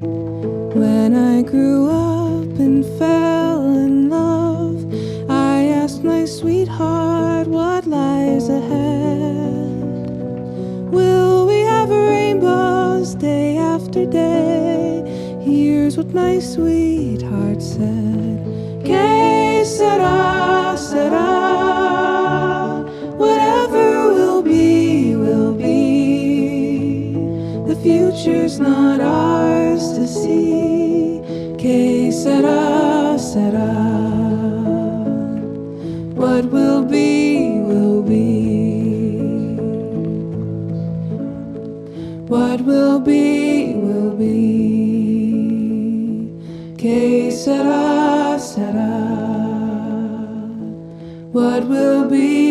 When I grew up and fell in love, I asked my sweetheart what lies ahead. Will we have rainbows day after day? Here's what my sweetheart said. Que sera, sera. Whatever will be, will be. The future's not ours to see. Que sera, sera. What will be, will be. What will be, will be. Que sera, sera. What will be.